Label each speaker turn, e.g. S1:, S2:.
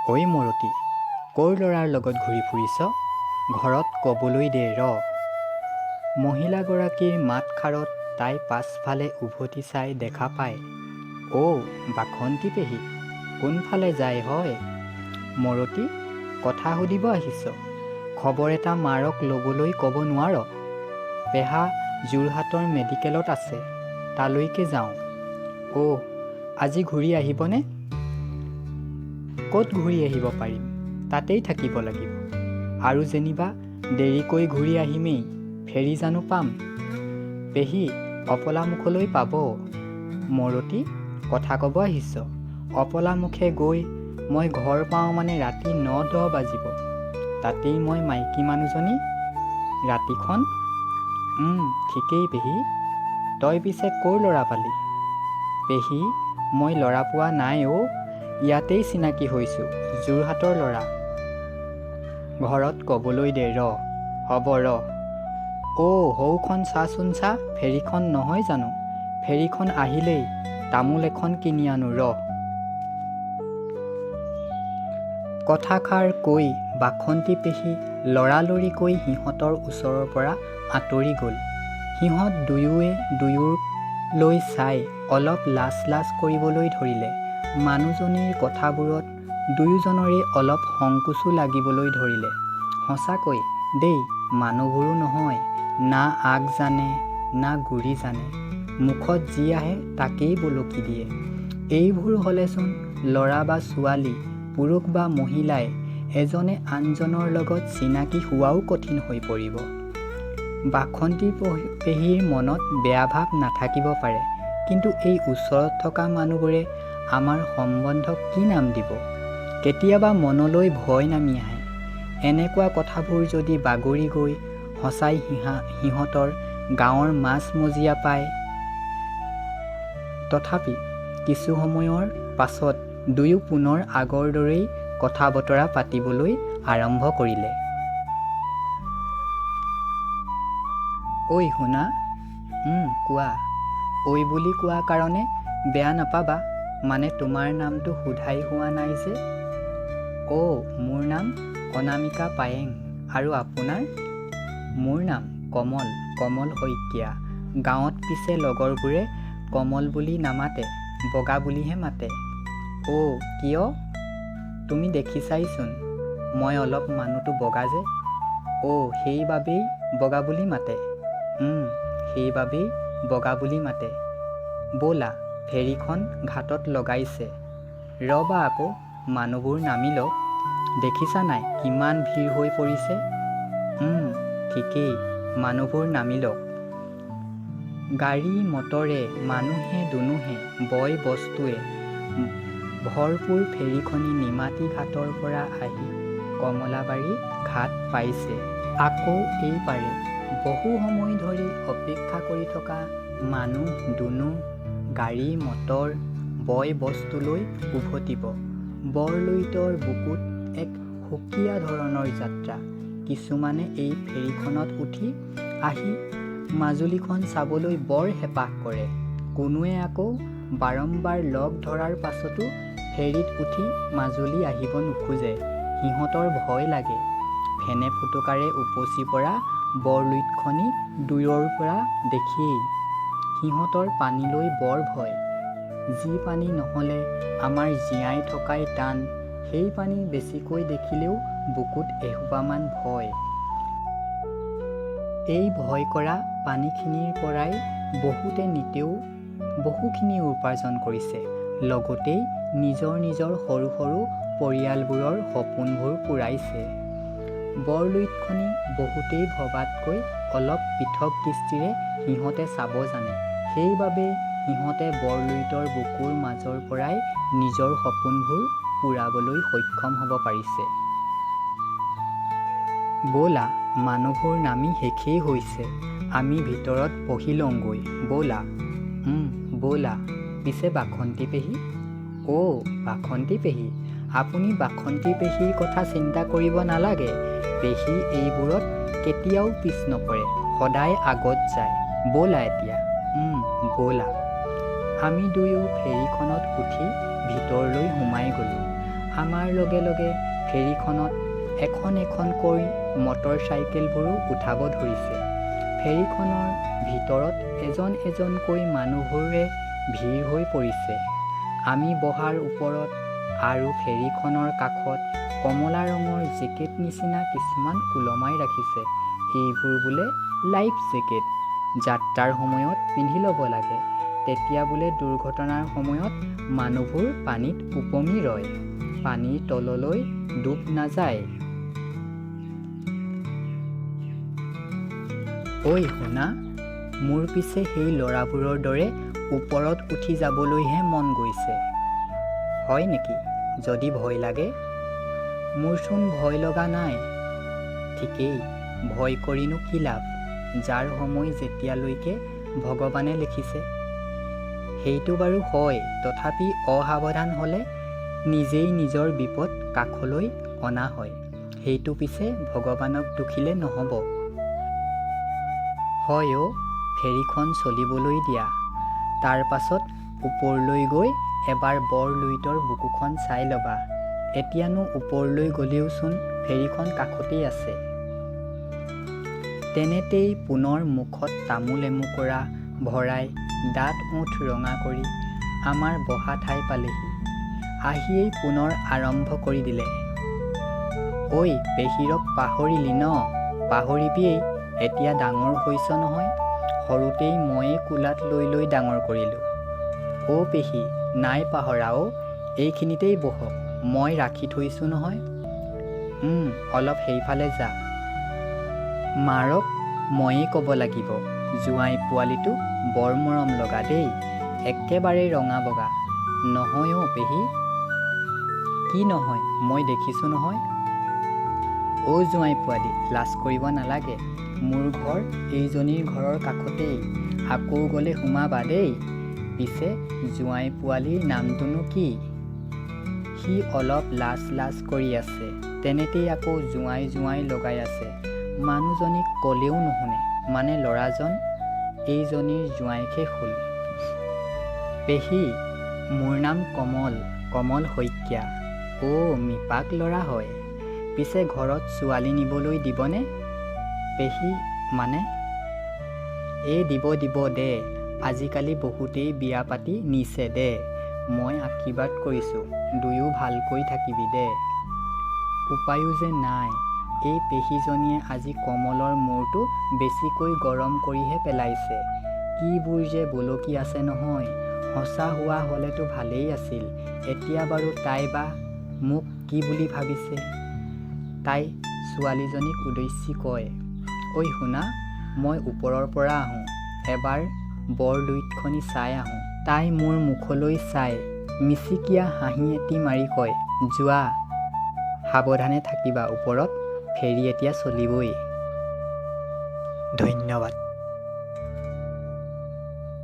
S1: ঐ মৰতি, ক'ৰ ল'ৰাৰ লগত ঘূৰি ফুৰিছ? ঘৰত ক'বলৈ দে ৰ। মহিলাগৰাকীৰ মাতষাৰত তাই পাছফালে উভতি চাই দেখা পায়, অ' বাসন্তী পেহী, কোনফালে যায় হয়? মৰতি, কথা সুধিব আহিছ? খবৰ এটা মাৰক ল'বলৈ ক'ব নোৱাৰ? পেহা যোৰহাটৰ মেডিকেলত আছে, তালৈকে যাওঁ। অ' আজি ঘূৰি আহিবনে? ক'ত ঘূৰি আহিব পাৰিম, তাতেই থাকিব লাগিব। আৰু যেনিবা দেৰিকৈ ঘূৰি আহিমেই, ফেৰি জানো পাম? পেহী অপলামুখলৈ পাব। মৰতি, কথা ক'ব আহিছ? অপলামুখে গৈ মই ঘৰ পাওঁ মানে ৰাতি ৯-১০ বাজিব। তাতেই মই মাইকী মানুহজনী। ৰাতিখন? ঠিকেই পেহী। তই পিছে ক'ৰ ল'ৰা পালি? পেহী, মই ল'ৰা পোৱা নাই অ'। ইয়াতেই চিনাকি হৈছোঁ, যোৰহাটৰ ল'ৰা। ঘৰত ক'বলৈ দে ৰ। হ'ব ৰ। অ' সৌখন চাচোন চা, ফেৰীখন নহয় জানো? ফেৰীখন আহিলেই, তামোল এখন কিনি আনো ৰ। কথাষাৰ কৈ বাসন্তী পেহী লৰালৰিকৈ সিহঁতৰ ওচৰৰ পৰা আঁতৰি গ'ল। সিহঁত দুয়োৱে দুয়োলৈ চাই অলপ লাজ কৰিবলৈ ধৰিলে। মানুহজনীৰ কথাবোৰত দুয়োজনৰে অলপ সংকোচো লাগিবলৈ ধৰিলে। সঁচাকৈ দেই, মানুহবোৰো নহয়, না আগ জানে না গুৰি জানে, মুখত যি আহে তাকেই বলকি দিয়ে। এইবোৰ হ'লেচোন ল'ৰা বা ছোৱালী, পুৰুষ বা মহিলাই এজনে আনজনৰ লগত চিনাকি হোৱাও কঠিন হৈ পৰিব। বাসন্তী পেহীৰ মনত বেয়া ভাৱ নাথাকিব পাৰে, কিন্তু এই ওচৰত থকা মানুহবোৰে আমাৰ সম্বন্ধক কি নাম দিব? কেতিয়াবা মনলৈ ভয় নামি আহে, এনেকুৱা কথাবোৰ যদি বাগৰি গৈ সঁচাই সিহঁতৰ গাঁৱৰ মাজ-মজিয়া পায়। তথাপি কিছু সময়ৰ পাছত দুয়ো পুনৰ আগৰ দৰেই কথা-বতৰা পাতিবলৈ আৰম্ভ কৰিলে। ঐ শুনা। কোৱা। ঐ বুলি কোৱা কাৰণে বেয়া নাপাবা, মানে তোমাৰ নামটো সোধাই হোৱা নাই যে। অ' মোৰ নাম অনামিকা পায়েং। আৰু আপোনাৰ? মোৰ নাম কমল শইকীয়া। গাঁৱত পিছে লগৰবোৰে কমল বুলি নামাতে, বগা বুলিহে মাতে। অ' কিয়? তুমি দেখিছাইচোন, মই অলপ মানুহটো বগা যে। অ' সেইবাবেই বগা বুলি মাতে? সেইবাবেই বগা বুলি মাতে। ব'লা, ফেৰীখন ঘাটত লগাইছে। ৰ'বা আকৌ, মানুহবোৰ নামি লওক। দেখিছা নাই কিমান ভিৰ হৈ পৰিছে? ঠিকেই, মানুহবোৰ নামি লওক। গাড়ী মটৰে, মানুহে দুনুহে, বয়-বস্তুৱে ভৰপূৰ ফেৰীখনি নিমাতী ঘাটৰ পৰা আহি কমলাবাৰী ঘাট পাইছে। আকৌ এইপাৰে বহু সময় ধৰি অপেক্ষা কৰি থকা মানুহ-দুনুহ, গাড়ী-মটৰ, বয়-বস্তুলৈ উভতিব। বৰলুইতৰ বুকুত এক সুকীয়া ধৰণৰ যাত্ৰা। কিছুমানে এই ফেৰীখনত উঠি আহি মাজুলীখন চাবলৈ বৰ হেঁপাহ কৰে। কোনোৱে আকৌ বাৰম্বাৰ লগ ধৰাৰ পাছতো ফেৰীত উঠি মাজুলী আহিব নোখোজে। সিহঁতৰ ভয় লাগে, ফেনে-ফোটোকাৰে উপচি পৰা বৰলুইতখনি দূৰৰ পৰা দেখিয়েই। সিহঁতৰ পানীলৈ বৰ ভয়। যি পানী নহ'লে আমাৰ জীয়াই থকাই টান, সেই পানী বেছিকৈ দেখিলেও বুকুত এসোপামান ভয়। এই ভয় কৰা পানীখিনিৰ পৰাই বহুতে নিতেও বহুখিনি উপাৰ্জন কৰিছে, লগতেই নিজৰ সৰু সৰু পৰিয়ালবোৰৰ সপোনবোৰ পূৰাইছে। বৰলুইতখনি বহুতেই ভবাতকৈ অলপ পৃথক দৃষ্টিৰে সিহঁতে চাব জানে। সেইবাবেই সিহঁতে বৰলুইতৰ বুকুৰ মাজৰ পৰাই নিজৰ সপোনবোৰ পূৰাবলৈ সক্ষম হ'ব পাৰিছে। ব'লা, মানুহবোৰ নামি শেষেই হৈছে, আমি ভিতৰত বহি লওঁগৈ ব'লা। ব'লা। পিছে বাসন্তী পেহী? অ' বাসন্তী পেহী, আপুনি বাসন্তী পেহীৰ কথা চিন্তা কৰিব নালাগে। পেহী এইবোৰত কেতিয়াও পিছ নপৰে, সদায় আগত যায়। ব'লা এতিয়া। ব'লা। আমি দুয়ো ফেৰীখনত উঠি ভিতৰলৈ সোমাই গ'লোঁ। আমাৰ লগে লগে ফেৰীখনত এখন এখনকৈ মটৰ চাইকেলবোৰো উঠাব ধৰিছে। ফেৰীখনৰ ভিতৰত এজন এজনকৈ মানুহবোৰে ভিৰ হৈ পৰিছে। আমি বহাৰ ওপৰত আৰু ফেৰীখনৰ কাষত কমলা ৰঙৰ জেকেট নিচিনা কিছুমান ওলমাই ৰাখিছে। এইবোৰ বোলে লাইফ জেকেট। যাত্ৰাৰ সময়ত পিন্ধি ল'ব লাগে, তেতিয়া বোলে দুৰ্ঘটনাৰ সময়ত মানুহবোৰ পানীত উপঙি ৰয়, পানীৰ তললৈ ডুব নাযায়। ঐ শুনা, মোৰ পিছে সেই ল'ৰাবোৰৰ দৰে ওপৰত উঠি যাবলৈহে মন গৈছে। হয় নেকি? যদি ভয় লাগে? মোৰচোন ভয় লগা নাই। ঠিকেই, ভয় কৰিনো কি লাভ, যাৰ সময় যেতিয়ালৈকে ভগৱানে লিখিছে। সেইটো বাৰু হয়, তথাপি অসাৱধান হ'লে নিজেই নিজৰ বিপদ কাষলৈ অনা হয়। সেইটো পিছে ভগৱানক দুখিলে নহ'ব। হয় অ', ফেৰীখন চলিবলৈ দিয়া, তাৰ পাছত ওপৰলৈ গৈ এবাৰ বৰ লুইতৰ বুকুখন চাই ল'বা। এতিয়ানো ওপৰলৈ গ'লেওচোন ফেৰীখন কাষতেই আছে। তেনেতেই পুনৰ মুখত তামোল এমুকৰা ভৰাই দাঁত ওঠ ৰঙা কৰি আমাৰ বহা ঠাই পালেহি। আহিয়েই পুনৰ আৰম্ভ কৰি দিলে। ঐ পেহীৰক পাহৰিলি ন? পাহৰিবিয়েই, এতিয়া ডাঙৰ হৈছ নহয়। সৰুতেই ময়েই কোলাত লৈ লৈ ডাঙৰ কৰিলোঁ। অ' পেহী, নাই পাহৰা অ', এইখিনিতেই বহক, মই ৰাখি থৈছোঁ নহয়। অলপ সেইফালে যা। মাৰক ময়েই ক'ব লাগিব, জোঁৱাই পোৱালিটো বৰ মৰম লগা দেই, একেবাৰে ৰঙা বগা। নহয় অ' পেহী? কি নহয়? মই দেখিছোঁ নহয়। অ' জোঁৱাই পোৱালি, লাজ কৰিব নালাগে, মোৰ ঘৰ এইজনীৰ ঘৰৰ কাষতেই, আকৌ গ'লে সোমাবা দেই। পিছে জোঁৱাই পোৱালিৰ নামটোনো কি? সি অলপ লাজ লাজ কৰি আছে। তেনেতেই আকৌ জোঁৱাই জোঁৱাই লগাই আছে। মানুহজনীক ক'লেও নুশুনে, মানে ল'ৰাজন এইজনীৰ জোঁৱাইকহে হ'ল। পেহী, মোৰ নাম কমল, কমল শইকীয়া। অ' মিপাক ল'ৰা হয়। পিছে ঘৰত ছোৱালী নিবলৈ দিবনে? পেহী, মানে? দিব দে, আজিকালি বহুতেই বিয়া পাতি নিছে দে। মই আশীৰ্বাদ কৰিছোঁ, দুয়ো ভালকৈ থাকিবি দে। উপায়ো যে নাই, এই পেহীজনীয়ে আজি কমলৰ মূৰটো বেছিকৈ গৰম কৰিহে পেলাইছে। কিবোৰ যে বলকি আছে নহয়। সঁচা হোৱা হ'লেতো ভালেই আছিল। এতিয়া বাৰু তাই বা মোক কি বুলি ভাবিছে? তাই ছোৱালীজনীক উদ্দেশ্যি কয়, ঐ শুনা, মই ওপৰৰ পৰা আহোঁ, এবাৰ বৰ লুইতখনি চাই আহোঁ। তাই মোৰ মুখলৈ চাই মিচিকীয়া হাঁহি এটি মাৰি কয়, যোৱা, সাৱধানে থাকিবা ওপৰত, ফেৰী এতিয়া চলিবই। ধন্যবাদ।